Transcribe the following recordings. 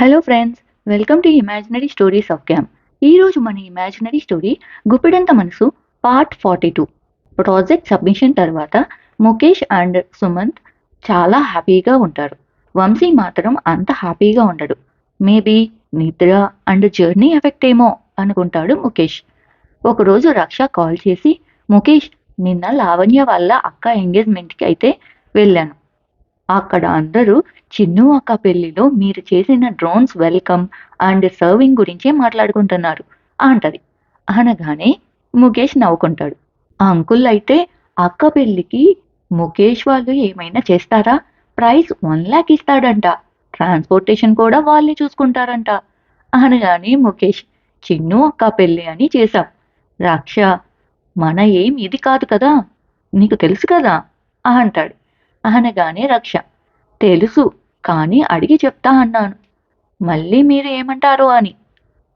Hello friends, welcome to imaginary stories of cam. ఈరోజు మన imaginary story Guppedantha మనసు part 42. Project submission తర్వాత Mukesh and Sumanth చాలా హ్యాపీగా ఉంటారు. వంశీ మాత్రం అంత హ్యాపీగా ఉండడు. మేబీ నిద్ర అండ్ జర్నీ ఎఫెక్ట్ ఏమో అనుకుంటాడు ముఖేష్. ఒకరోజు రక్ష కాల్ చేసి, ముఖేష్, నిన్న లావణ్య వాళ్ళ అక్క ఎంగేజ్మెంట్కి అయితే వెళ్ళాను. అక్కడ అందరూ చిన్ను అక్క పెళ్లిలో మీరు చేసిన డ్రోన్స్ వెల్కమ్ అండ్ సర్వింగ్ గురించే మాట్లాడుకుంటున్నారు అంటది. అనగానే ముఖేష్ నవ్వుకుంటాడు. ఆ అంకుల్ అయితే అక్క పెళ్లికి ముఖేష్ వాళ్ళు ఏమైనా చేస్తారా? Price 1 lakh ఇస్తాడంట. ట్రాన్స్పోర్టేషన్ కూడా వాళ్ళే చూసుకుంటారంట. అనగానే ముఖేష్, చిన్ను అక్క పెళ్లి అని చేశాం. రక్ష, మన ఏం ఇది కాదు కదా, నీకు తెలుసు కదా అంటాడు. అనగానే రక్ష, తెలుసు, కానీ అడిగి చెప్తా అన్నాను. మళ్ళీ మీరు ఏమంటారో అని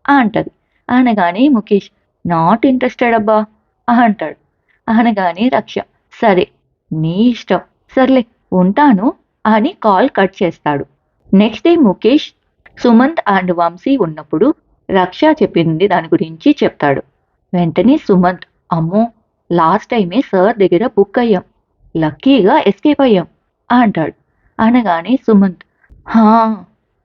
అంటది. అనగానే ముఖేష్, నాట్ ఇంట్రెస్టెడ్ అబ్బా అంటాడు. అనగానే రక్ష, సరే నీ ఇష్టం, సర్లే ఉంటాను అని కాల్ కట్ చేస్తాడు. Next day Mukesh, Sumanth and Vamsi ఉన్నప్పుడు రక్ష చెప్పింది దాని గురించి చెప్తాడు. వెంటనే సుమంత్, అమ్మో, లాస్ట్ టైమే సార్ దగ్గర బుక్ అయ్యాం, లక్కీగా ఎస్కేప్ అయ్యాం అంటాడు. అనగానే సుమంత్, హా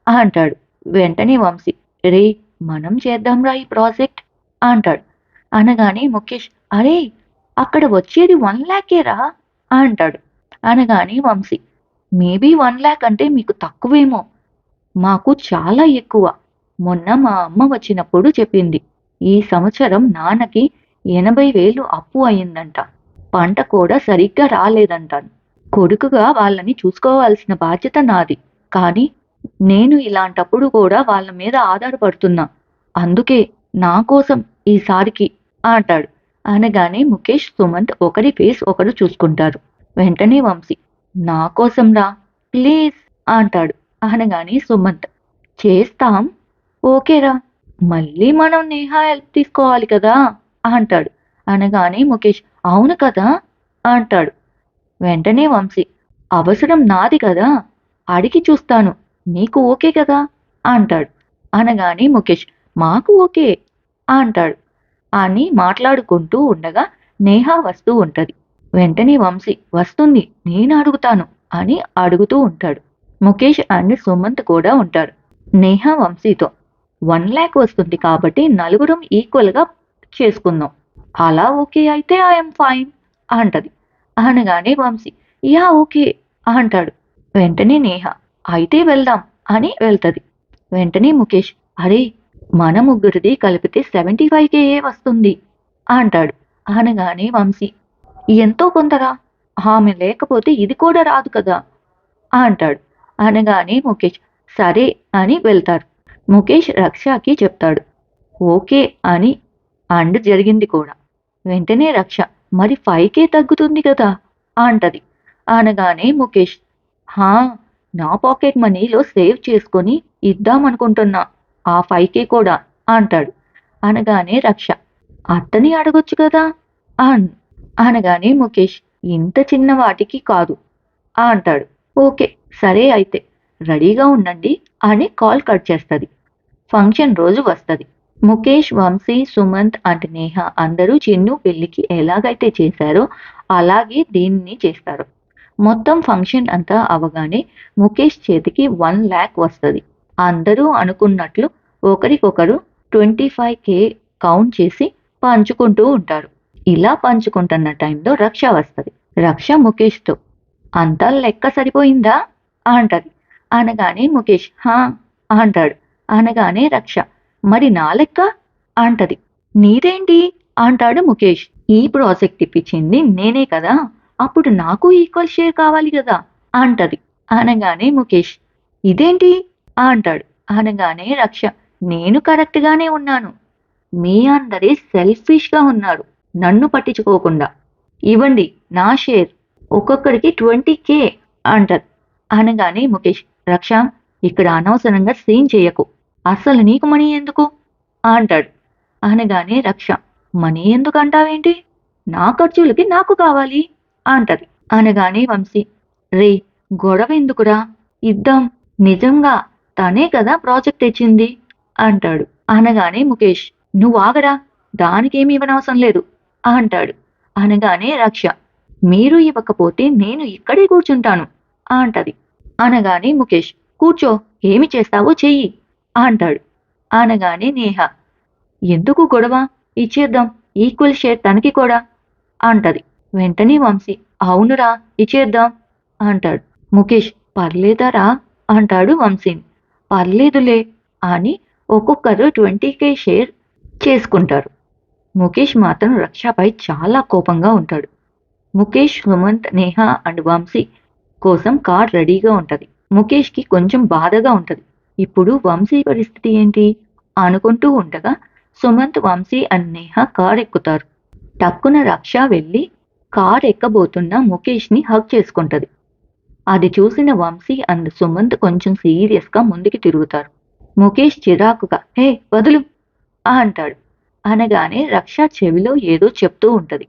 అంటాడు. వెంటనే వంశీ, రే, మనం చేద్దాంరా ఈ ప్రాజెక్ట్ అంటాడు. అనగానే ముఖేష్, అరే, అక్కడ వచ్చేది 1 lakh రా అంటాడు. అనగానే వంశీ, మేబీ 1 lakh అంటే మీకు తక్కువేమో, మాకు చాలా ఎక్కువ. మొన్న మా అమ్మ వచ్చినప్పుడు చెప్పింది, ఈ సంవత్సరం నాన్నకి 80,000 అప్పు అయిందంట. పంట కూడా సరిగ్గా రాలేదంటాను. కొడుకుగా వాళ్ళని చూసుకోవాల్సిన బాధ్యత నాది. కానీ నేను ఇలాంటప్పుడు కూడా వాళ్ళ మీద ఆధారపడుతున్నా. అందుకే నా కోసం ఈసారికి అంటాడు. అనగానే ముఖేష్, సుమంత్ ఒకరి ఫేస్ ఒకరు చూసుకుంటారు. వెంటనే వంశీ, నా కోసం రా ప్లీజ్ అంటాడు. అనగానే సుమంత్, చేస్తాం, ఓకేరా, మళ్ళీ మనం నేహా హెల్ప్ తీసుకోవాలి కదా అంటాడు. అనగానే ముఖేష్, అవును కదా అంటాడు. వెంటనే వంశీ, అవసరం నాది కదా, అడిగి చూస్తాను, నీకు ఓకే కదా అంటాడు. అనగానే ముఖేష్, మాకు ఓకే అంటాడు. అని మాట్లాడుకుంటూ ఉండగా నేహ వస్తూ ఉంటది. వెంటనే వంశీ, వస్తుంది, నేను అడుగుతాను అని అడుగుతూ ఉంటాడు. ముఖేష్ అండ్ సుమంత్ కూడా ఉంటారు. నేహ వంశీతో, 1 lakh వస్తుంది కాబట్టి నలుగురం ఈక్వల్ గా చేసుకుందాం. అలా ఓకే అయితే ఐఎమ్ ఫైన్ అంటది. అనగానే వంశీ, యా ఓకే అంటాడు. వెంటనే నేహ, అయితే వెళ్దాం అని వెళ్తది. వెంటనే ముఖేష్, అరే, మన ముగ్గురిది కలిపితే 75K వస్తుంది అంటాడు. అనగానే వంశీ, ఎంతో కొందరా, ఆమె లేకపోతే ఇది కూడా రాదు కదా అంటాడు. అనగానే ముఖేష్, సరే అని వెళ్తారు. ముఖేష్ రక్షకి చెప్తాడు. ఓకే అని, అండ్ జరిగింది కూడా. వెంటనే రక్ష, మరి 5K తగ్గుతుంది కదా అంటది. అనగానే ముఖేష్, హా, నా పాకెట్ మనీలో సేవ్ చేసుకొని ఇద్దామనుకుంటున్నా ఆ 5K కూడా అంటాడు. అనగానే రక్ష, అత్తని అడగొచ్చు కదా అన్ అనగానే ముఖేష్, ఇంత చిన్న వాటికి కాదు అంటాడు. ఓకే, సరే అయితే రెడీగా ఉండండి అని కాల్ కట్ చేస్తది. ఫంక్షన్ రోజు వస్తది. ముఖేష్, వంశీ, సుమంత్ అండ్ నేహ అందరూ చిన్ను పెళ్లికి ఎలాగైతే చేశారో అలాగే దీన్ని చేస్తారు. మొత్తం ఫంక్షన్ అంతా అవగానే ముఖేష్ చేతికి 1 lakh వస్తది. అందరూ అనుకున్నట్లు ఒకరికొకరు 25K కౌంట్ చేసి పంచుకుంటూ ఉంటారు. ఇలా పంచుకుంటున్న టైంలో రక్ష వస్తది. రక్ష ముఖేష్తో, అంతా లెక్క సరిపోయిందా అంటది. అనగానే ముఖేష్, హా అంటాడు. అనగానే రక్ష, మరి నా లెక్క అంటది. నీదేంటి అంటాడు ముఖేష్. ఈ ప్రాజెక్ట్ ఇప్పించింది నేనే కదా, అప్పుడు నాకు ఈక్వల్ షేర్ కావాలి కదా అంటది. అనగానే ముఖేష్, ఇదేంటి అంటాడు. అనగానే రక్ష, నేను కరెక్ట్ గానే ఉన్నాను, మీ అందరే సెల్ఫిష్ గా ఉన్నారు నన్ను పట్టించుకోకుండా. ఇవ్వండి నా షేర్, ఒక్కొక్కడికి 20K అంటది. అనగానే ముఖేష్, రక్ష, ఇక్కడ అనవసరంగా సీన్ చేయకు, అసలు నీకు మనీ ఎందుకు అంటాడు. అనగానే రక్ష, మనీ ఎందుకు అంటావేంటి, నా ఖర్చులకి నాకు కావాలి అంటది. అనగానే వంశీ, రే, గొడవ ఎందుకురా, ఇద్దాం, నిజంగా తనే కదా ప్రాజెక్ట్ తెచ్చింది అంటాడు. అనగానే ముఖేష్, నువ్వు ఆగరా, దానికేమీ ఇవ్వనవసరం లేదు అంటాడు. అనగానే రక్ష, మీరు ఇవ్వకపోతే నేను ఇక్కడే కూర్చుంటాను అంటది. అనగానే ముఖేష్, కూర్చో, ఏమి చేస్తావో చెయ్యి అంటాడు. అనగానే నేహ, ఎందుకు గొడవ, ఇచ్చేద్దాం, ఈక్వల్ షేర్ తనకి కూడా అంటది. వెంటనే వంశీ, అవునురా, ఇచ్చేద్దాం అంటాడు. ముఖేష్, పర్లేదారా అంటాడు వంశీని. పర్లేదులే అని ఒక్కొక్కరు 20K షేర్ చేసుకుంటారు. ముఖేష్ మాత్రం రక్షపై చాలా కోపంగా ఉంటాడు. ముఖేష్, సుమంత్, నేహ అండ్ వంశీ కోసం కార్ రెడీగా ఉంటది. ముఖేష్కి కొంచెం బాధగా ఉంటది. ఇప్పుడు వంశీ పరిస్థితి ఏంటి అనుకుంటూ ఉండగా సుమంత్, వంశీ అండ్ నేహ కార్ ఎక్కుతారు. టక్కున రక్ష వెళ్ళి కార్ ఎక్కబోతున్న ముఖేష్ని హగ్ చేసుకుంటది. అది చూసిన వంశీ అండ్ సుమంత్ కొంచెం సీరియస్గా ముందుకి తిరుగుతారు. ముఖేష్ చిరాకుగా, హే వదులు అంటాడు. అనగానే రక్ష చెవిలో ఏదో చెప్తూ ఉంటది.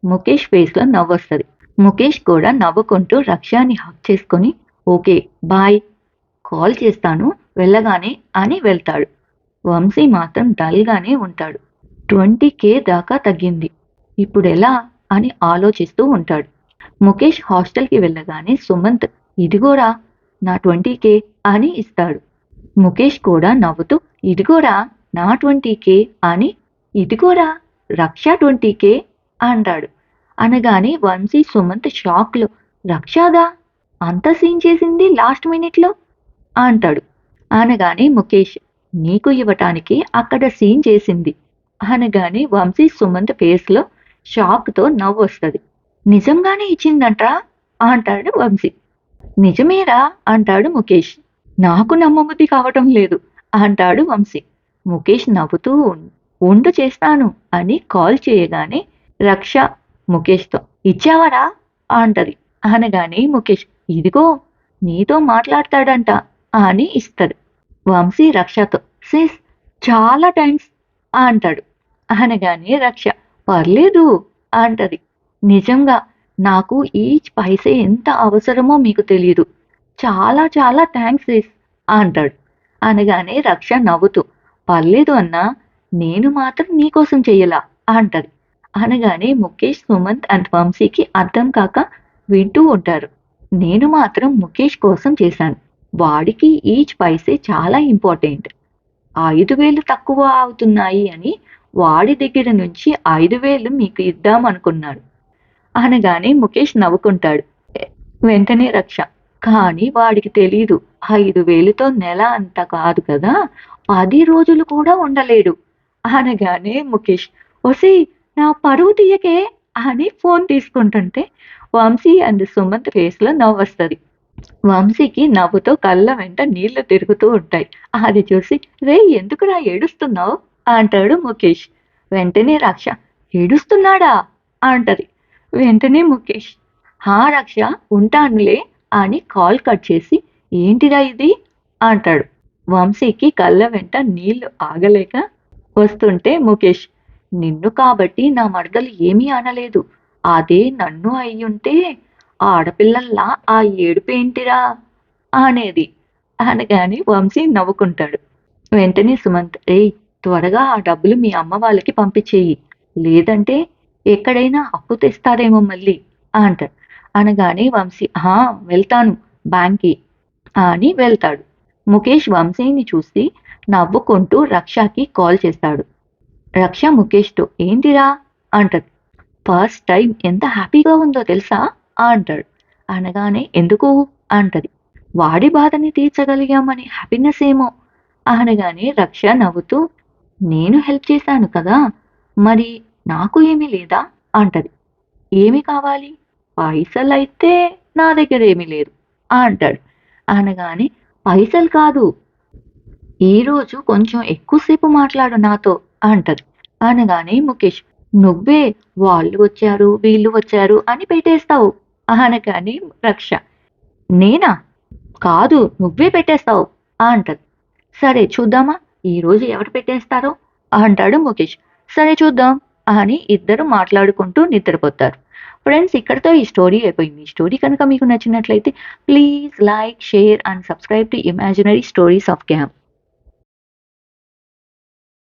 ముఖేష్ ఫేస్లో నవ్వొస్తది. ముఖేష్ కూడా నవ్వుకుంటూ రక్షని హగ్ చేసుకొని, ఓకే బాయ్, కాల్ చేస్తాను వెళ్ళగానే అని వెళ్తాడు. వంశీ మాత్రం డల్గానే ఉంటాడు. 20K దాకా తగ్గింది, ఇప్పుడెలా అని ఆలోచిస్తూ ఉంటాడు. ముఖేష్ హాస్టల్కి వెళ్ళగానే సుమంత్, ఇదిగోరా నా 20K అని ఇస్తాడు. ముఖేష్ కూడా నవ్వుతూ, ఇదిగోరా నా 20K అని, ఇదిగోరా రక్ష 20K అంటాడు. అనగానే వంశీ, సుమంత్ షాక్లో, రక్షాదా అంత సీన్ చేసింది లాస్ట్ మినిట్లో అంటాడు. అనగానే ముఖేష్, నీకు ఇవ్వటానికి అక్కడ సీన్ చేసింది అనగానే వంశీ, సుమంత్ ఫేస్లో షాక్తో నవ్వొస్తది. నిజంగానే ఇచ్చిందంట్రా అంటాడు వంశీ. నిజమేరా అంటాడు ముఖేష్. నాకు నమ్మబుద్ధి కావటం లేదు అంటాడు వంశీ. ముఖేష్ నవ్వుతూ ఉండు చేస్తాను అని కాల్ చేయగానే రక్ష ముఖేష్తో, ఇచ్చావరా అంటది. అనగానే ముఖేష్, ఇదిగో నీతో మాట్లాడతాడంట అని ఇస్తాడు. వంశీ రక్షతో, సిస్ చాలా థ్యాంక్స్ అంటాడు. అనగానే రక్ష, పర్లేదు అంటది. నిజంగా నాకు ఈచ్ పైసే ఎంత అవసరమో మీకు తెలీదు, చాలా చాలా థ్యాంక్స్ సిస్ అంటాడు. అనగానే రక్ష నవ్వుతూ, పర్లేదు అన్నా, నేను మాత్రం నీకోసం చెయ్యలా అంటది. అనగానే ముఖేష్, సుమంత్ అండ్ వంశీకి అర్థం కాక వింటూ ఉంటారు. నేను మాత్రం ముఖేష్ కోసం చేశాను, వాడికి ఈచ్ పైసే చాలా ఇంపార్టెంట్. 5,000 తక్కువ అవుతున్నాయి అని వాడి దగ్గర నుంచి 5,000 మీకు ఇద్దామనుకున్నాడు అనగానే ముఖేష్ నవ్వుకుంటాడు. వెంటనే రక్ష, కానీ వాడికి తెలీదు 5,000తో నెల అంత కాదు కదా, 10 రోజులు కూడా ఉండలేడు. అనగానే ముఖేష్, ఒసే నా పరువు తీయకే అని ఫోన్ తీసుకుంటుంటే వంశీ అండ్ సుమంత్ ఫేస్లో నవ్వొస్తుంది. వంశీకి నవ్వుతో కళ్ళ వెంట నీళ్లు తిరుగుతూ ఉంటాయి. అది చూసి, రే ఎందుకురా ఏడుస్తున్నావు అంటాడు ముఖేష్. వెంటనే రక్ష, ఏడుస్తున్నాడా అంటది. వెంటనే ముఖేష్, హా రక్ష ఉంటానులే అని కాల్ కట్ చేసి, ఏంటిరా ఇది అంటాడు. వంశీకి కళ్ళ వెంట నీళ్లు ఆగలేక వస్తుంటే ముఖేష్, నిన్ను కాబట్టి నా మరదలు ఏమీ అనలేదు, అదే నన్ను అయ్యుంటే ఆడపిల్లల్లా ఆ ఏడుపేంటిరా అనేది అనగానే వంశీ నవ్వుకుంటాడు. వెంటనే సుమంత్, ఏయ్ త్వరగా ఆ డబ్బులు మీ అమ్మ వాళ్ళకి పంపించేయి, లేదంటే ఎక్కడైనా అప్పు తెస్తారేమో మళ్ళీ అంటాడు. అనగానే వంశీ, వెళ్తాను బ్యాంక్కి అని వెళ్తాడు. ముఖేష్ వంశీని చూసి నవ్వుకుంటూ రక్షకి కాల్ చేస్తాడు. రక్ష ముఖేష్తో, ఏంటిరా అంటది. ఫస్ట్ టైం ఎంత హ్యాపీగా ఉందో తెలుసా అంటాడు. అనగానే ఎందుకు అంటది. వాడి బాధని తీర్చగలిగామని హ్యాపీనెస్ ఏమో అనగానే రక్ష నవ్వుతూ, నేను హెల్ప్ చేశాను కదా, మరి నాకు ఏమీ లేదా అంటది. ఏమి కావాలి, పైసలైతే నా దగ్గర ఏమీ లేదు అంటాడు. అనగానే పైసలు కాదు, ఈరోజు కొంచెం ఎక్కువసేపు మాట్లాడు నాతో అంటది. అనగానే ముఖేష్, నువ్వే వాళ్ళు వచ్చారు వీళ్ళు వచ్చారు అని పెట్టేస్తావు అనగానే రక్ష, నేనా, కాదు నువ్వే పెట్టేస్తావు అంటది. సరే చూద్దామా ఈరోజు ఎవరు పెట్టేస్తారో అంటాడు ముఖేష్. సరే చూద్దాం అని ఇద్దరు మాట్లాడుకుంటూ నిద్రపోతారు. ఫ్రెండ్స్, ఇక్కడితో ఈ స్టోరీ అయిపోయింది. ఈ స్టోరీ కనుక మీకు నచ్చినట్లయితే please like, share and subscribe to imaginary stories of cam.